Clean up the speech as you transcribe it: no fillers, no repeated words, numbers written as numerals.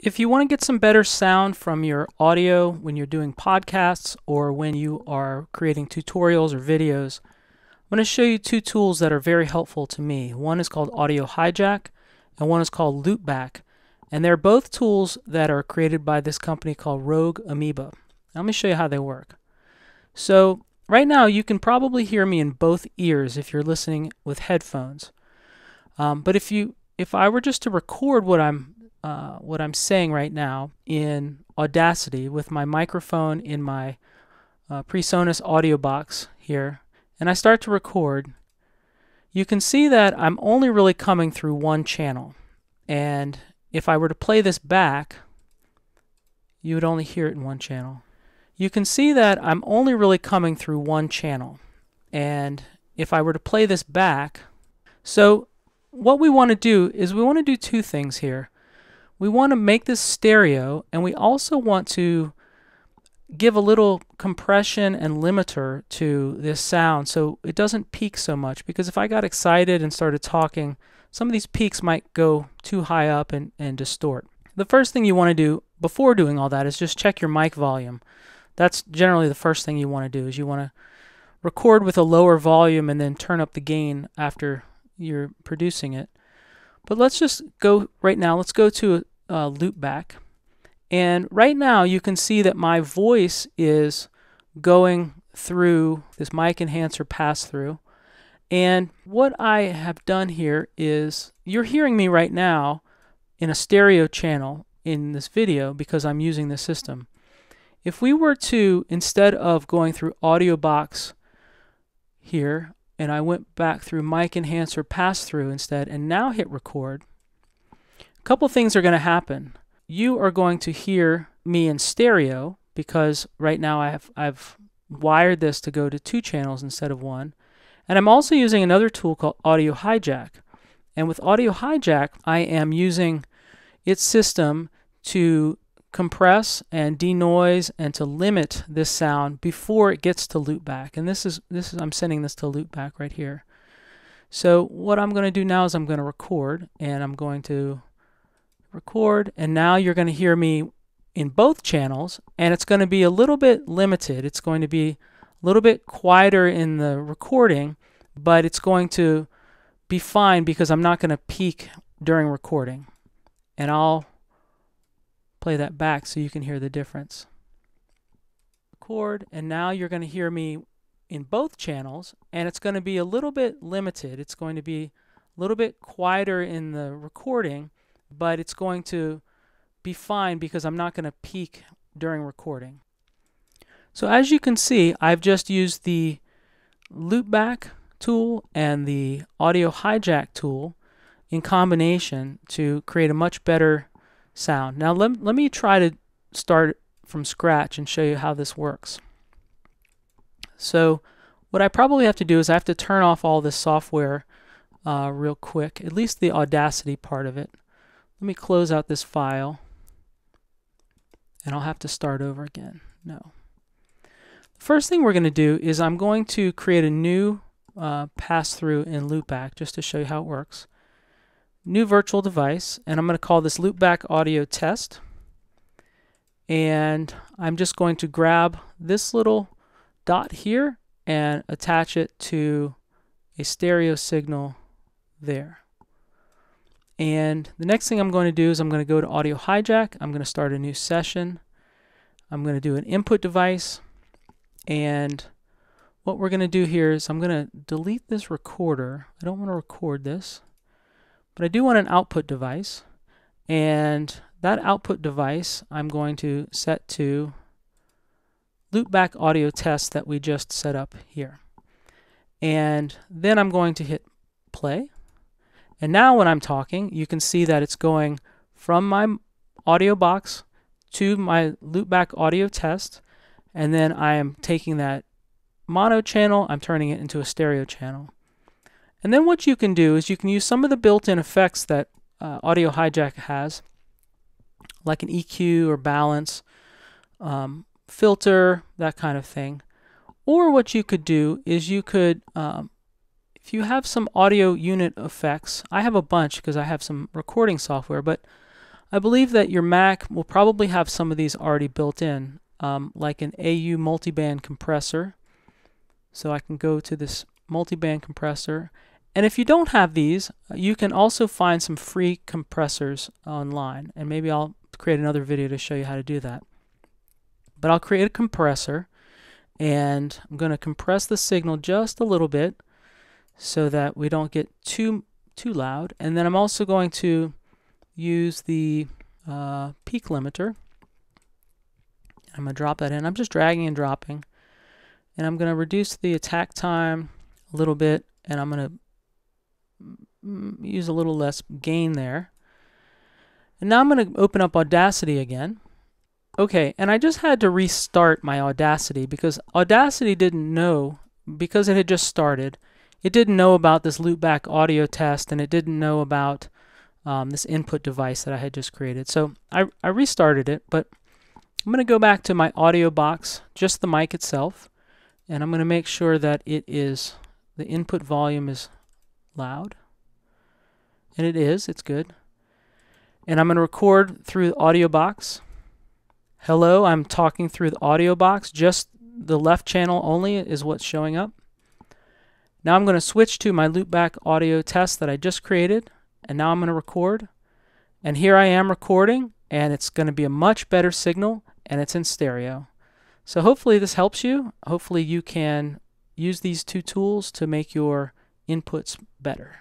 If you want to get some better sound from your audio when you're doing podcasts or when you are creating tutorials or videos, I'm going to show you two tools that are very helpful to me. One is called Audio Hijack and one is called Loopback. And they're both tools that are created by this company called Rouge Amoeba. Let me show you how they work. So right now you can probably hear me in both ears if you're listening with headphones. But if I were just to record what I'm saying right now in Audacity with my microphone in my PreSonus audio box here, and I start to record, you can see that I'm only really coming through one channel. And if I were to play this back, you would only hear it in one channel. You can see that I'm only really coming through one channel. And if I were to play this back, so what we want to do is we want to do two things here. We want to make this stereo, and we also want to give a little compression and limiter to this sound so it doesn't peak so much, because if I got excited and started talking, some of these peaks might go too high up and distort. The first thing you want to do before doing all that is just check your mic volume. That's generally the first thing you want to do, is you want to record with a lower volume and then turn up the gain after you're producing it. But let's just go right now, let's go to Loopback. And right now you can see that my voice is going through this mic enhancer pass-through. And what I have done here is, you're hearing me right now in a stereo channel in this video because I'm using this system. If we were to, instead of going through audio box here, and I went back through mic enhancer pass-through instead and now hit record, a couple things are going to happen. You are going to hear me in stereo because right now I've wired this to go to two channels instead of one. And I'm also using another tool called Audio Hijack. And with Audio Hijack, I am using its system to compress and denoise and to limit this sound before it gets to loopback. And this is I'm sending this to loopback right here. So what I'm going to do now is I'm going to record, and I'm going to record, and now you're going to hear me in both channels, and it's going to be a little bit limited. It's going to be a little bit quieter in the recording, but it's going to be fine because I'm not going to peak during recording. And I'll play that back so you can hear the difference. Record, and now you're going to hear me in both channels, and it's going to be a little bit limited. It's going to be a little bit quieter in the recording, but it's going to be fine because I'm not going to peak during recording. So as you can see, I've just used the Loopback tool and the Audio Hijack tool in combination to create a much better sound. Now let me try to start from scratch and show you how this works. So what I probably have to do is I have to turn off all this software real quick, at least the Audacity part of it. Let me close out this file, and I'll have to start over again. No. The first thing we're going to do is I'm going to create a new pass-through in Loopback just to show you how it works. New virtual device, and I'm going to call this Loopback Audio Test. And I'm just going to grab this little dot here and attach it to a stereo signal there. And the next thing I'm going to do is I'm going to go to Audio Hijack. I'm going to start a new session. I'm going to do an input device. And what we're going to do here is I'm going to delete this recorder. I don't want to record this, but I do want an output device. And that output device I'm going to set to Loopback Audio Test that we just set up here. And then I'm going to hit play. And now when I'm talking, you can see that it's going from my audio box to my Loopback Audio Test, and then I am taking that mono channel, I'm turning it into a stereo channel. And then what you can do is you can use some of the built-in effects that Audio Hijack has, like an EQ or balance, filter, that kind of thing. Or what you could do is you could if you have some audio unit effects, I have a bunch because I have some recording software, but I believe that your Mac will probably have some of these already built in, like an AU multiband compressor. So I can go to this multiband compressor. And if you don't have these, you can also find some free compressors online. And maybe I'll create another video to show you how to do that. But I'll create a compressor, and I'm going to compress the signal just a little bit so that we don't get too loud. And then I'm also going to use the peak limiter. I'm going to drop that in. I'm just dragging and dropping. And I'm going to reduce the attack time a little bit, and I'm going to use a little less gain there. And now I'm going to open up Audacity again. Okay, and I just had to restart my Audacity because Audacity didn't know, because it had just started, it didn't know about this loopback audio test, and it didn't know about this input device that I had just created. So I restarted it, but I'm going to go back to my audio box, just the mic itself, and I'm going to make sure that the input volume is loud. And it is, it's good. And I'm going to record through the audio box. Hello, I'm talking through the audio box. Just the left channel only is what's showing up. Now I'm going to switch to my loopback audio test that I just created. And now I'm going to record. And here I am recording. And it's going to be a much better signal. And it's in stereo. So hopefully this helps you. Hopefully you can use these two tools to make your inputs better.